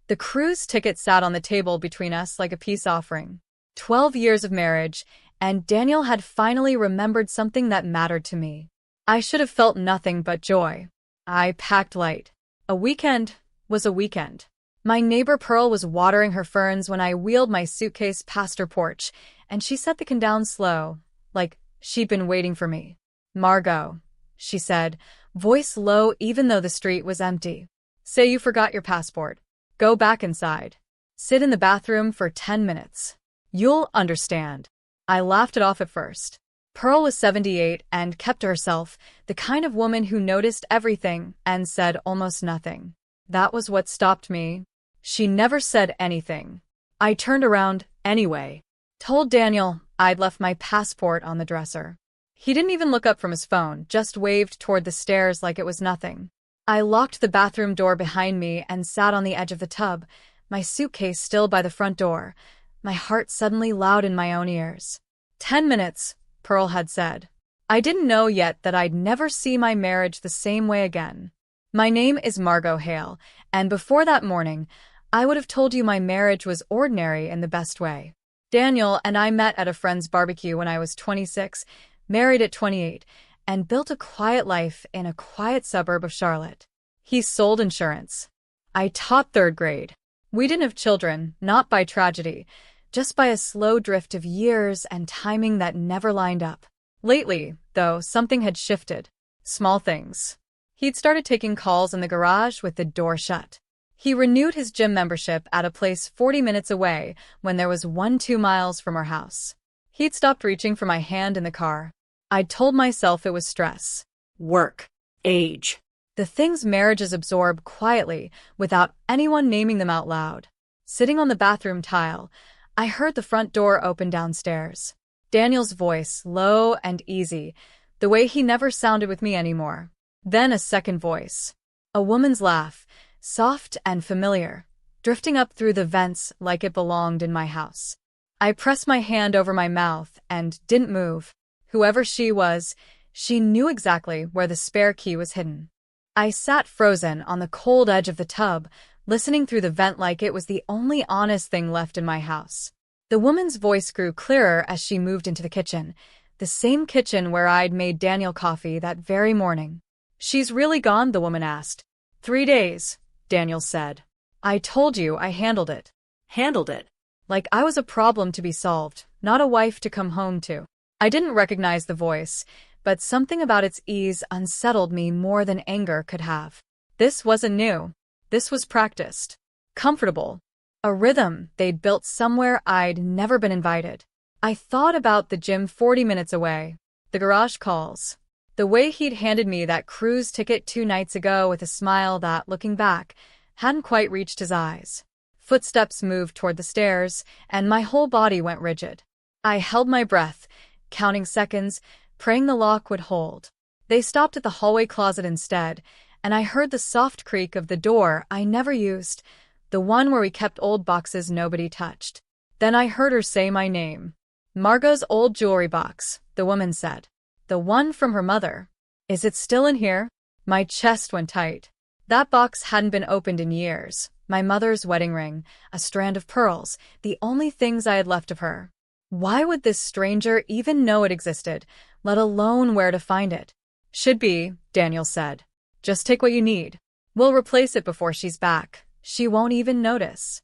The cruise ticket sat on the table between us like a peace offering. 12 years of marriage, and Daniel had finally remembered something that mattered to me. I should have felt nothing but joy. I packed light. A weekend was a weekend. My neighbor Pearl was watering her ferns when I wheeled my suitcase past her porch, and she set the can down slow, like she'd been waiting for me. "Margot," she said, voice low even though the street was empty. "Say you forgot your passport. Go back inside. Sit in the bathroom for 10 minutes. You'll understand." I laughed it off at first. Pearl was 78 and kept to herself, the kind of woman who noticed everything and said almost nothing. That was what stopped me. She never said anything. I turned around anyway. Told Daniel I'd left my passport on the dresser. He didn't even look up from his phone, just waved toward the stairs like it was nothing. I locked the bathroom door behind me and sat on the edge of the tub, my suitcase still by the front door, my heart suddenly loud in my own ears. 10 minutes, Pearl had said. I didn't know yet that I'd never see my marriage the same way again. My name is Margot Hale, and before that morning, I would have told you my marriage was ordinary in the best way. Daniel and I met at a friend's barbecue when I was 26, married at 28, and built a quiet life in a quiet suburb of Charlotte. He sold insurance. I taught 3rd grade. We didn't have children, not by tragedy, just by a slow drift of years and timing that never lined up. Lately, though, something had shifted. Small things. He'd started taking calls in the garage with the door shut. He renewed his gym membership at a place 40 minutes away when there was one 2 miles from our house. He'd stopped reaching for my hand in the car. I'd told myself it was stress. Work. Age. The things marriages absorb quietly without anyone naming them out loud. Sitting on the bathroom tile, I heard the front door open downstairs. Daniel's voice, low and easy, the way he never sounded with me anymore. Then a second voice. A woman's laugh, soft and familiar, drifting up through the vents like it belonged in my house. I pressed my hand over my mouth and didn't move. Whoever she was, she knew exactly where the spare key was hidden. I sat frozen on the cold edge of the tub, listening through the vent like it was the only honest thing left in my house. The woman's voice grew clearer as she moved into the kitchen, the same kitchen where I'd made Daniel coffee that very morning. "She's really gone?" the woman asked. 3 days, Daniel said. "I told you I handled it." Handled it? Like I was a problem to be solved, not a wife to come home to. I didn't recognize the voice, but something about its ease unsettled me more than anger could have. This wasn't new. This was practiced. Comfortable. A rhythm they'd built somewhere I'd never been invited. I thought about the gym 40 minutes away, the garage calls, the way he'd handed me that cruise ticket 2 nights ago with a smile that, looking back, hadn't quite reached his eyes. Footsteps moved toward the stairs, and my whole body went rigid. I held my breath, counting seconds, praying the lock would hold. They stopped at the hallway closet instead, and I heard the soft creak of the door I never used, the one where we kept old boxes nobody touched. Then I heard her say my name. "Margot's old jewelry box," the woman said. "The one from her mother. Is it still in here?" My chest went tight. That box hadn't been opened in years. My mother's wedding ring, a strand of pearls, the only things I had left of her. Why would this stranger even know it existed, let alone where to find it? "Should be," Daniel said. "Just take what you need. We'll replace it before she's back. She won't even notice."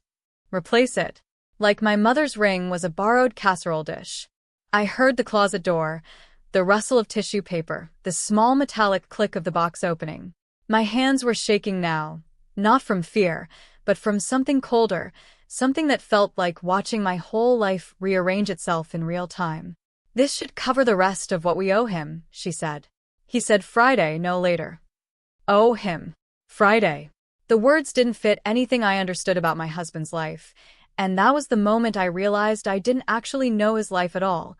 Replace it? Like my mother's ring was a borrowed casserole dish. I heard the closet door, the rustle of tissue paper, the small metallic click of the box opening. My hands were shaking now, not from fear, but from something colder, something that felt like watching my whole life rearrange itself in real time. "This should cover the rest of what we owe him," she said. He said Friday, no later. Owe him. Friday. The words didn't fit anything I understood about my husband's life, and that was the moment I realized I didn't actually know his life at all.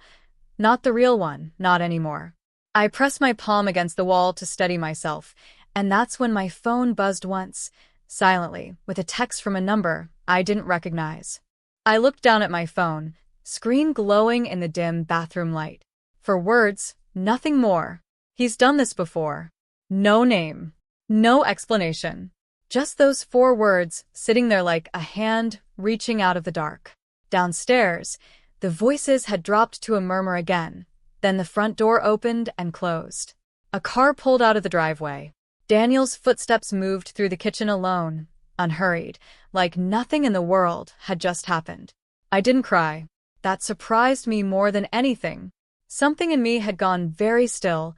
Not the real one, not anymore. I pressed my palm against the wall to steady myself, and that's when my phone buzzed once, silently, with a text from a number I didn't recognize. I looked down at my phone, screen glowing in the dim bathroom light. For words, nothing more. He's done this before. No name. No explanation. Just those 4 words, sitting there like a hand reaching out of the dark. Downstairs, the voices had dropped to a murmur again. Then the front door opened and closed. A car pulled out of the driveway. Daniel's footsteps moved through the kitchen alone, unhurried, like nothing in the world had just happened. I didn't cry. That surprised me more than anything. Something in me had gone very still,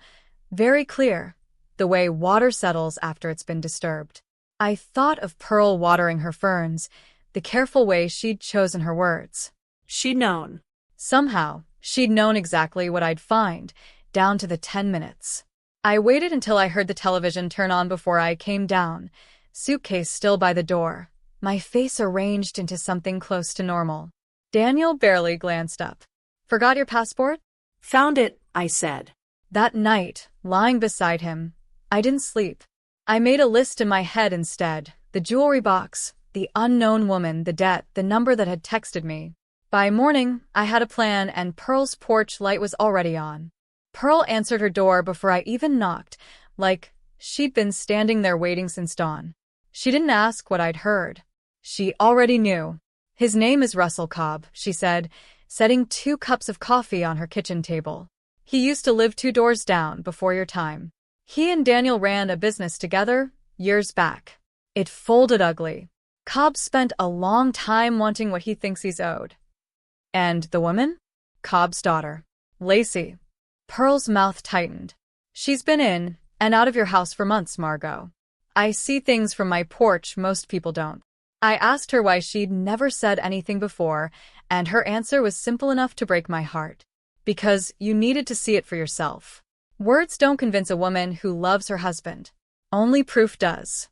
very clear, the way water settles after it's been disturbed. I thought of Pearl watering her ferns, the careful way she'd chosen her words. She'd known. Somehow, she'd known exactly what I'd find, down to the 10 minutes. I waited until I heard the television turn on before I came down, suitcase still by the door, my face arranged into something close to normal. Daniel barely glanced up. "Forgot your passport?" Found it, I said. That night, lying beside him, I didn't sleep. I made a list in my head instead: the jewelry box, the unknown woman, the debt, the number that had texted me. By morning, I had a plan, and Pearl's porch light was already on. Pearl answered her door before I even knocked, like she'd been standing there waiting since dawn. She didn't ask what I'd heard. She already knew. "His name is Russell Cobb," she said, setting 2 cups of coffee on her kitchen table. "He used to live 2 doors down before your time. He and Daniel ran a business together years back. It folded ugly. Cobb spent a long time wanting what he thinks he's owed." "And the woman?" "Cobb's daughter, Lacey." Pearl's mouth tightened. "She's been in and out of your house for months, Margot. I see things from my porch most people don't." I asked her why she'd never said anything before, and her answer was simple enough to break my heart. "Because you needed to see it for yourself. Words don't convince a woman who loves her husband. Only proof does."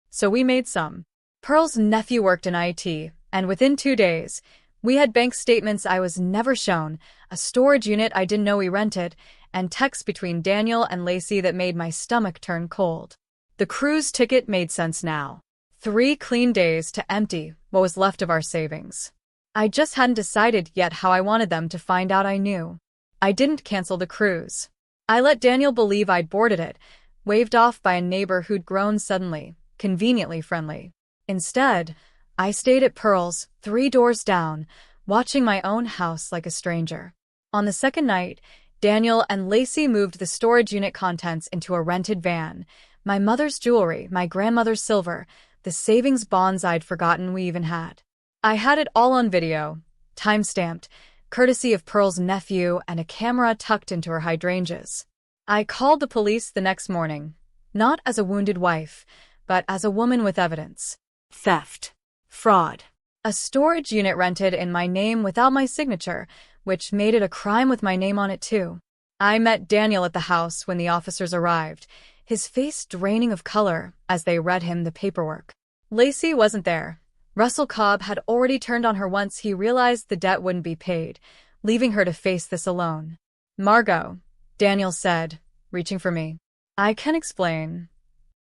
So we made some. Pearl's nephew worked in IT, and within 2 days, we had bank statements I was never shown, a storage unit I didn't know we rented, and texts between Daniel and Lacey that made my stomach turn cold. The cruise ticket made sense now. 3 clean days to empty what was left of our savings. I just hadn't decided yet how I wanted them to find out I knew. I didn't cancel the cruise. I let Daniel believe I'd boarded it, waved off by a neighbor who'd grown suddenly, conveniently friendly. Instead, I stayed at Pearl's, 3 doors down, watching my own house like a stranger. On the second night, Daniel and Lacey moved the storage unit contents into a rented van. My mother's jewelry, my grandmother's silver, the savings bonds I'd forgotten we even had. I had it all on video, time-stamped, courtesy of Pearl's nephew, and a camera tucked into her hydrangeas. I called the police the next morning, not as a wounded wife, but as a woman with evidence. Theft. Fraud. A storage unit rented in my name without my signature, which made it a crime with my name on it too. I met Daniel at the house when the officers arrived, his face draining of color as they read him the paperwork. Lacey wasn't there. Russell Cobb had already turned on her once he realized the debt wouldn't be paid, leaving her to face this alone. "Margot," Daniel said, reaching for me. "I can explain."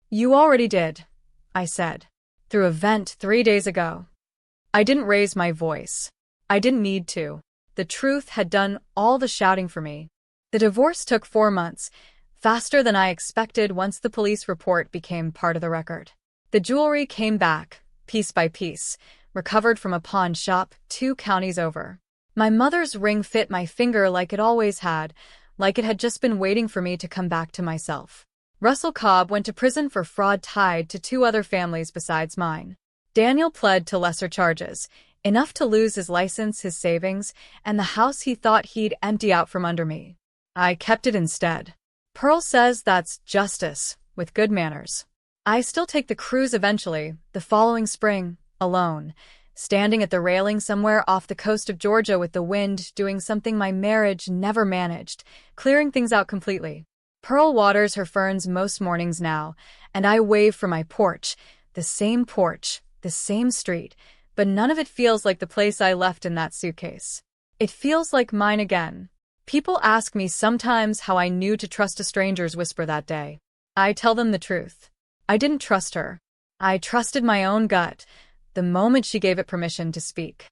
"You already did," I said. "Through a vent 3 days ago." I didn't raise my voice. I didn't need to. The truth had done all the shouting for me. The divorce took 4 months, faster than I expected once the police report became part of the record. The jewelry came back, piece by piece, recovered from a pawn shop 2 counties over. My mother's ring fit my finger like it always had, like it had just been waiting for me to come back to myself. Russell Cobb went to prison for fraud tied to 2 other families besides mine. Daniel pled to lesser charges, enough to lose his license, his savings, and the house he thought he'd empty out from under me. I kept it instead. Pearl says that's justice, with good manners. I still take the cruise eventually, the following spring, alone, standing at the railing somewhere off the coast of Georgia with the wind, doing something my marriage never managed, clearing things out completely. Pearl waters her ferns most mornings now, and I wave from my porch, the same street, but none of it feels like the place I left in that suitcase. It feels like mine again. People ask me sometimes how I knew to trust a stranger's whisper that day. I tell them the truth. I didn't trust her. I trusted my own gut, the moment she gave it permission to speak.